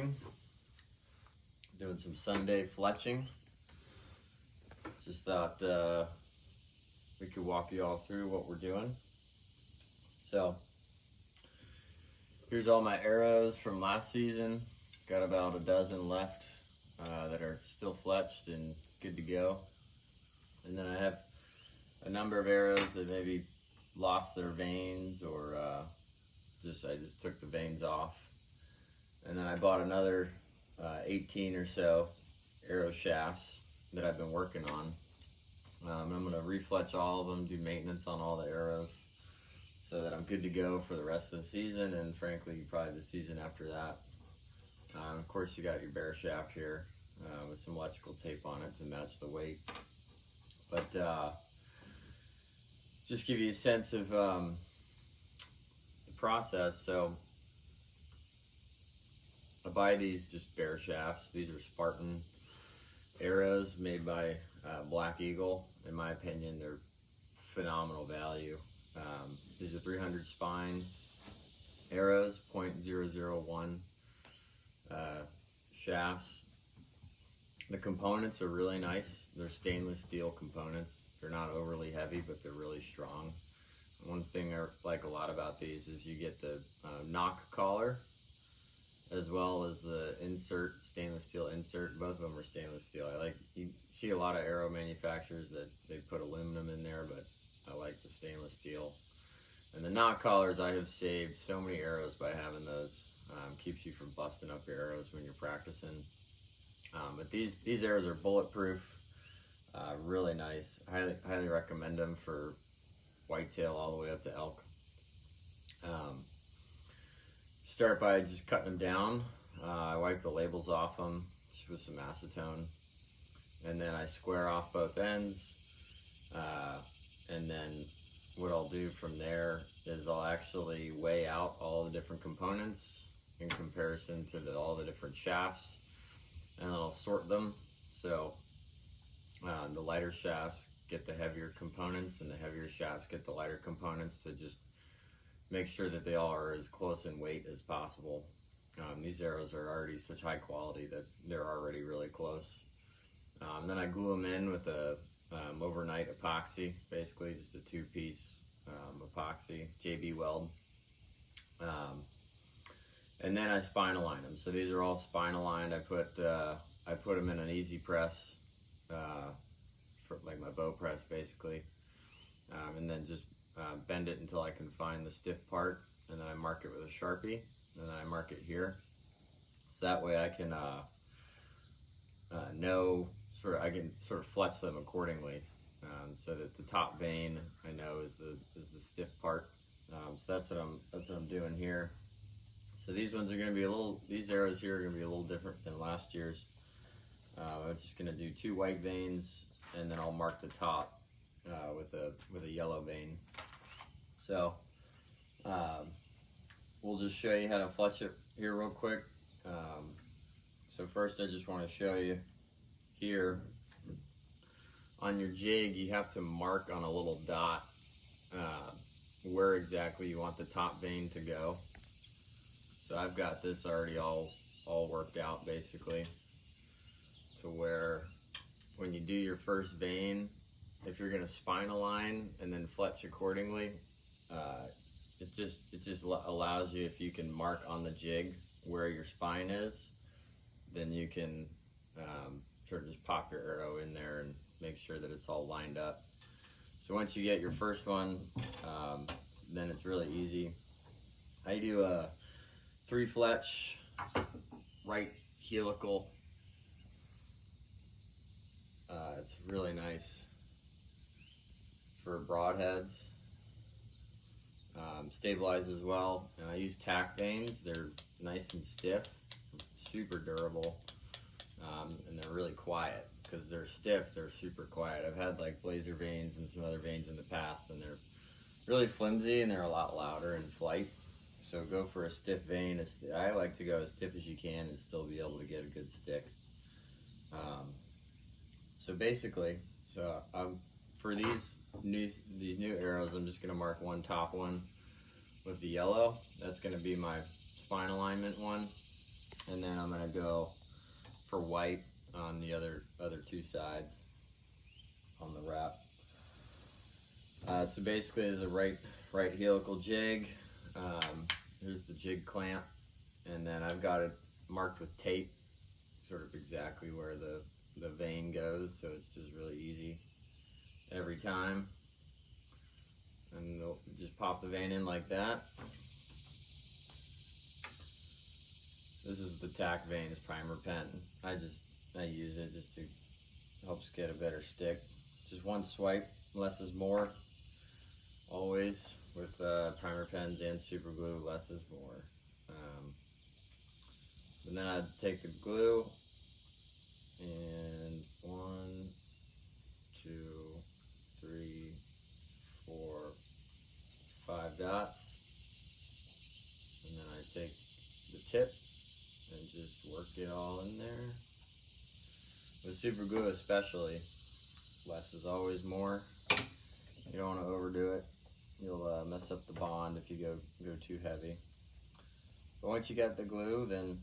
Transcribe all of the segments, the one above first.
morning, doing some Sunday fletching. Just thought we could walk you all through what we're doing. So here's all my arrows from last season. Got about a dozen left that are still fletched and good to go. And then I have a number of arrows that maybe lost their veins or I just took the veins off. And then I bought another 18 or so arrow shafts that I've been working on. I'm going to refletch all of them, do maintenance on all the arrows so that I'm good to go for the rest of the season, and frankly probably the season after that. Of course you got your bare shaft here with some electrical tape on it to match the weight. But just give you a sense of the process. So I buy these just bare shafts. These are Spartan arrows made by Black Eagle. In my opinion, they're phenomenal value. These are 300 spine arrows, .001 shafts. The components are really nice. They're stainless steel components. They're not overly heavy, but they're really strong. One thing I like a lot about these is you get the knock collar as well as the insert, stainless steel insert. Both of them are stainless steel. You see a lot of arrow manufacturers that they put aluminum in there, but I like the stainless steel. And the knock collars, I have saved so many arrows by having those. Keeps you from busting up your arrows when you're practicing. But these arrows are bulletproof, really nice. Highly recommend them for whitetail all the way up to elk. Start by just cutting them down. I wipe the labels off them with some acetone, and then I square off both ends. And then what I'll do from there is I'll actually weigh out all the different components in comparison to all the different shafts, and then I'll sort them. So the lighter shafts get the heavier components, and the heavier shafts get the lighter components, to just make sure that they all are as close in weight as possible. These arrows are already such high quality that they're already really close. Then I glue them in with a overnight epoxy, basically just a two-piece epoxy, JB Weld. And then I spine align them. So these are all spine aligned. I put them in an easy press, for like my bow press basically, and then just bend it until I can find the stiff part, and then I mark it with a Sharpie, and then I mark it here. So that way I can I can sort of fletch them accordingly, so that the top vein I know is the stiff part. So that's what I'm doing here. So these ones are going to be these arrows here are going to be a little different than last year's. I'm just going to do 2 white veins, and then I'll mark the top with a yellow vein. So we'll just show you how to fletch it here real quick. So first I just want to show you here on your jig, you have to mark on a little dot where exactly you want the top vein to go. So I've got this already all worked out basically, to where when you do your first vein, if you're going to spine align and then fletch accordingly, it just allows you, if you can mark on the jig where your spine is, then you can sort of just pop your arrow in there and make sure that it's all lined up. So once you get your first one, then it's really easy. I do a 3 fletch right helical. It's really nice for broadheads. Stabilizes well, and I use tack veins. They're nice and stiff, super durable, and they're really quiet. Because they're stiff, they're super quiet. I've had like blazer veins and some other veins in the past, and they're really flimsy and they're a lot louder in flight. So go for a stiff vein. I like to go as stiff as you can and still be able to get a good stick. So basically, for these new arrows, I'm just going to mark one top one with the yellow. That's going to be my spine alignment one. and then I'm gonna go for white on the other two sides on the wrap. So basically, there's a right helical jig. Here's the jig clamp, and then I've got it marked with tape, sort of exactly where the vein goes, so it's just really easy every time. And just pop the vein in like that. This is the tack veins primer pen. I use it just to helps get a better stick. Just one swipe, less is more. Always with primer pens and super glue, less is more. And then I'd take the glue and 1, 2, 3, 4, 5 dots, and then I take the tip and just work it all in there. With super glue especially, less is always more. You don't want to overdo it. You'll mess up the bond if you go too heavy. But once you got the glue, then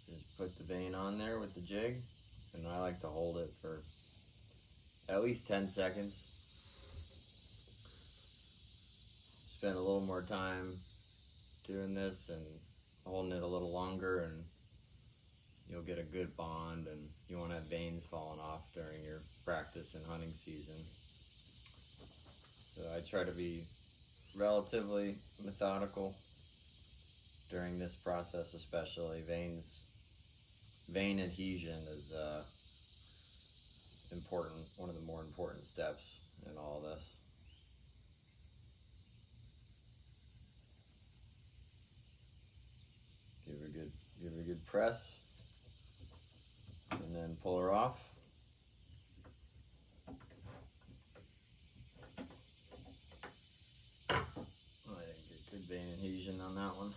just put the vein on there with the jig, and I like to hold it for at least 10 seconds. Spend a little more time doing this and holding it a little longer, and you'll get a good bond, and you won't have veins falling off during your practice and hunting season. So I try to be relatively methodical during this process, especially. Vein adhesion is important, one of the more important steps in all this. Give it a good press, and then pull her off. Oh, I didn't get good vein adhesion on that one.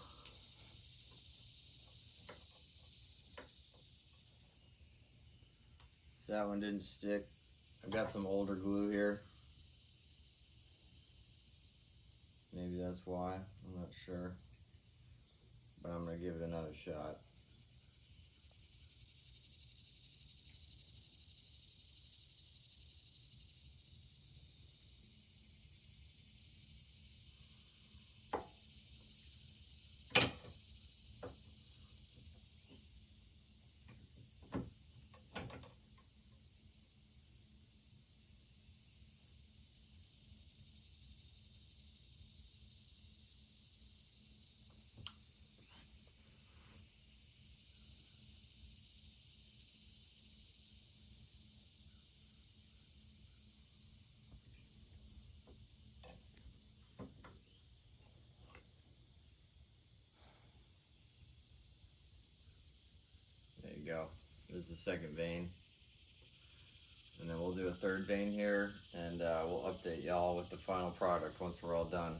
So that one didn't stick. I've got some older glue here. Maybe that's why, I'm not sure. But I'm gonna give it another shot. There you go. There's the second vein. And then we'll do a third vein here, and we'll update y'all with the final product once we're all done.